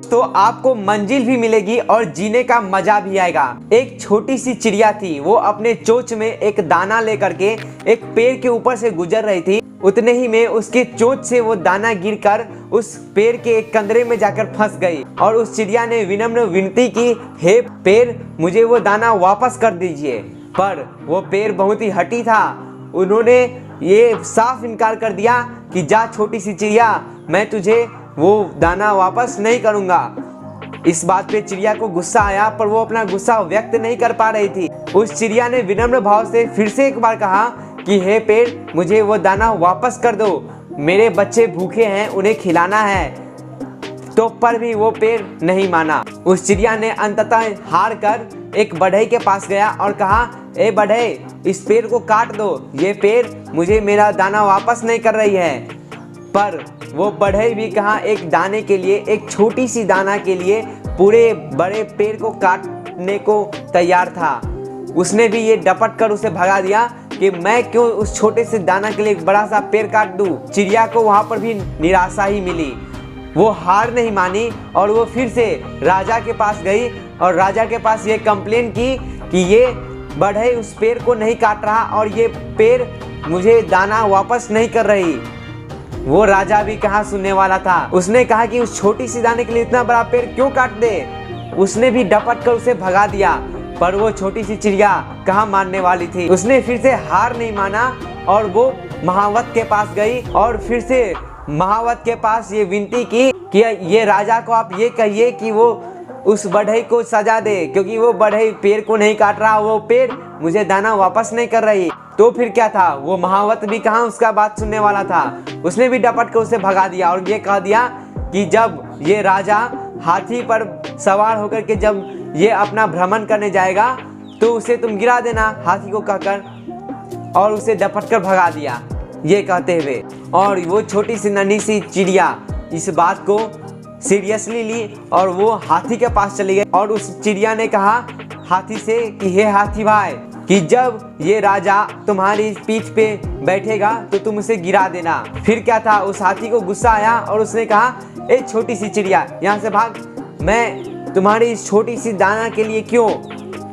तो आपको मंजिल भी मिलेगी और जीने का मजा भी आएगा। एक छोटी सी चिड़िया थी, वो अपने चोंच में एक दाना लेकर के एक पेड़ के ऊपर से गुजर रही थी। उतने ही में उसके चोंच से वो दाना गिरकर उस पेड़ के एक कंदरे में जाकर फंस गई और उस चिड़िया ने विनम्र विनती की, हे पेड़, मुझे वो दाना वापस कर दीजिए। पर वो पेड़ बहुत ही हठी था। उन्होंने ये साफ इनकार कर दिया कि जा छोटी सी चिड़िया, मैं तुझे वो दाना वापस नहीं करूँगा। इस बात पे चिड़िया को गुस्सा आया, पर वो अपना गुस्सा व्यक्त नहीं कर पा रही थी। उस चिड़िया ने विनम्र भाव से फिर से एक बार कहा कि हे पेड़, मुझे वो दाना वापस कर दो, मेरे बच्चे भूखे हैं, उन्हें खिलाना है। तो पर भी वो पेड़ नहीं माना। उस चिड़िया ने अंततः हार कर एक बढ़ई के पास गया और कहा, ए बढ़ई, इस पेड़ को काट दो, ये पेड़ मुझे मेरा दाना वापस नहीं कर रही है। पर वो बढ़ई भी कहाँ एक दाने के लिए, एक छोटी सी दाना के लिए पूरे बड़े पेड़ को काटने को तैयार था। उसने भी ये डपट कर उसे भगा दिया कि मैं क्यों उस छोटे से दाना के लिए एक बड़ा सा पेड़ काट दूं। चिड़िया को वहाँ पर भी निराशा ही मिली। वो हार नहीं मानी और वो फिर से राजा के पास गई और राजा के पास ये कंप्लेन की कि ये बढ़ई उस पेड़ को नहीं काट रहा और ये पेड़ मुझे दाना वापस नहीं कर रही। वो राजा भी कहाँ सुनने वाला था। उसने कहा कि उस छोटी सी दाने के लिए इतना बड़ा पेड़ क्यों काट दे। उसने भी डपट कर उसे भगा दिया, पर वो छोटी सी चिड़िया कहाँ मानने वाली थी। उसने फिर से हार नहीं माना और वो महावत के पास गई और फिर से महावत के पास ये विनती की कि ये राजा को आप ये कहिए कि वो उस बढ़ई को सजा दे, क्योंकि वो बढ़ई पेड़ को नहीं काट रहा, वो पेड़ मुझे दाना वापस नहीं कर रही। तो फिर क्या था, वो महावत भी कहाँ उसका बात सुनने वाला था। उसने भी डपट कर उसे भगा दिया और ये कह दिया कि जब ये राजा हाथी पर सवार होकर के जब ये अपना भ्रमण करने जाएगा तो उसे तुम गिरा देना, हाथी को कहकर, और उसे डपट कर भगा दिया ये कहते हुए। और वो छोटी सी नन्ही सी चिड़िया इस बात को सीरियसली ली और वो हाथी के पास चली गई और उस चिड़िया ने कहा हाथी से कि हे हाथी भाई, कि जब ये राजा तुम्हारी पीठ पे बैठेगा तो तुम उसे गिरा देना। फिर क्या था, उस हाथी को गुस्सा आया और उसने कहा, ए छोटी सी चिड़िया, यहाँ से भाग, मैं तुम्हारी इस छोटी सी दाना के लिए क्यों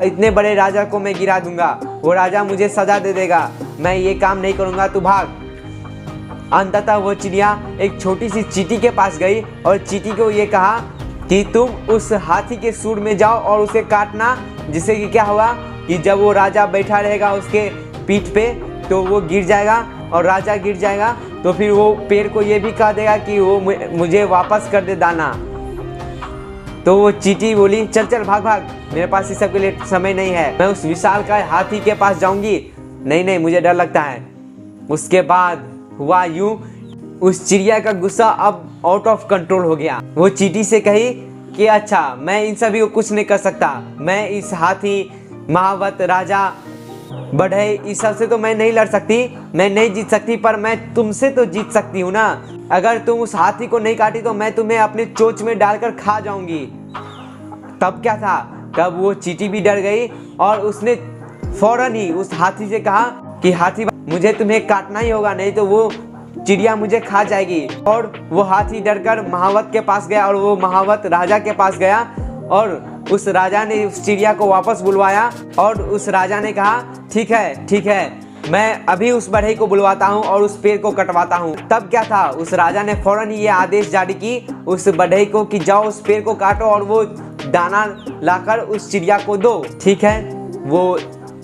इतने बड़े राजा को मैं गिरा दूंगा, वो राजा मुझे सजा दे देगा, मैं ये काम नहीं करूँगा, तू भाग। अंततः वो चिड़िया एक छोटी सी चींटी के पास गई और चींटी को ये कहा कि तुम उस हाथी के सूंड में जाओ और उसे काटना, जिससे कि क्या हुआ कि जब वो राजा बैठा रहेगा उसके पीठ पे तो वो गिर जाएगा और राजा गिर जाएगा, तो फिर वो पेड़ को ये भी कह देगा कि वो मुझे वापस कर दे दाना। तो वो चींटी बोली, चल चल भाग भाग, मेरे पास इस सब के लिए समय नहीं है, मैं उस विशालकाय हाथी के पास जाऊंगी। नहीं नहीं, मुझे डर लगता है। उसके बाद हुआ यूं, उस चिड़िया का गुस्सा अब आउट ऑफ कंट्रोल हो गया। वो चींटी से कही कि अच्छा, मैं इन सभी को कुछ नहीं कर सकता, मैं इस हाथी, महावत, राजा, बढ़ई, इस सब से तो मैं नहीं लड़ सकती, मैं नहीं जीत सकती, पर मैं तुमसे तो जीत सकती हूँ ना। अगर तुम उस हाथी को नहीं काटी तो मैं तुम्हें अपने चोंच में डालकर खा जाऊंगी। तब क्या था, तब वो चींटी भी डर गई और उसने फौरन ही उस हाथी से कहा कि हाथी, मुझे तुम्हें काटना ही होगा, नहीं तो वो चिड़िया मुझे खा जाएगी। और वो हाथी डरकर महावत के पास गया और वो महावत राजा के पास गया और उस राजा ने उस चिड़िया को वापस बुलवाया और उस राजा ने कहा ठीक है, मैं अभी उस बढ़ई को बुलवाता हूँ और उस पेड़ को कटवाता हूँ। तब क्या था, उस राजा ने फौरन ये आदेश जारी की उस बढ़ई को कि जाओ उस पेड़ को काटो और वो दाना लाकर उस चिड़िया को दो। ठीक है, वो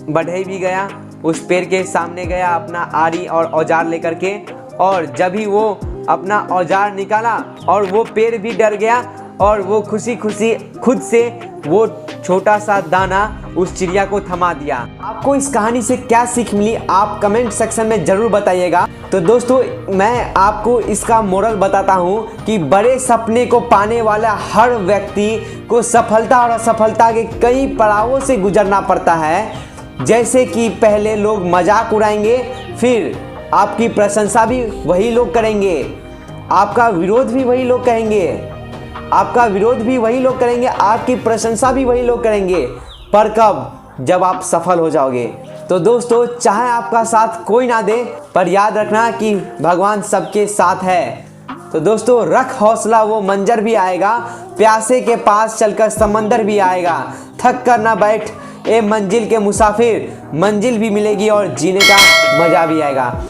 बढ़ई भी गया, उस पेड़ के सामने गया अपना आरी और औजार लेकर के, और जब ही वो अपना औजार निकाला और वो पेड़ भी डर गया और वो खुशी खुशी खुद से वो छोटा सा दाना उस चिड़िया को थमा दिया। आपको इस कहानी से क्या सीख मिली, आप कमेंट सेक्शन में ज़रूर बताइएगा। तो दोस्तों, मैं आपको इसका मोरल बताता हूँ कि बड़े सपने को पाने वाला हर व्यक्ति को सफलता और असफलता के कई पड़ावों से गुजरना पड़ता है। जैसे कि पहले लोग मजाक उड़ाएंगे, फिर आपकी प्रशंसा भी वही लोग करेंगे, आपका विरोध भी वही लोग कहेंगे, आपका विरोध भी वही लोग करेंगे, आपकी प्रशंसा भी वही लोग करेंगे। पर कब, जब आप सफल हो जाओगे। तो दोस्तों, चाहे आपका साथ कोई ना दे, पर याद रखना कि भगवान सबके साथ है। तो दोस्तों रख हौसला, वो मंजर भी आएगा, प्यासे के पास चलकर समंदर भी आएगा, थक कर ना बैठ ए मंजिल के मुसाफिर, मंजिल भी मिलेगी और जीने का मजा भी आएगा।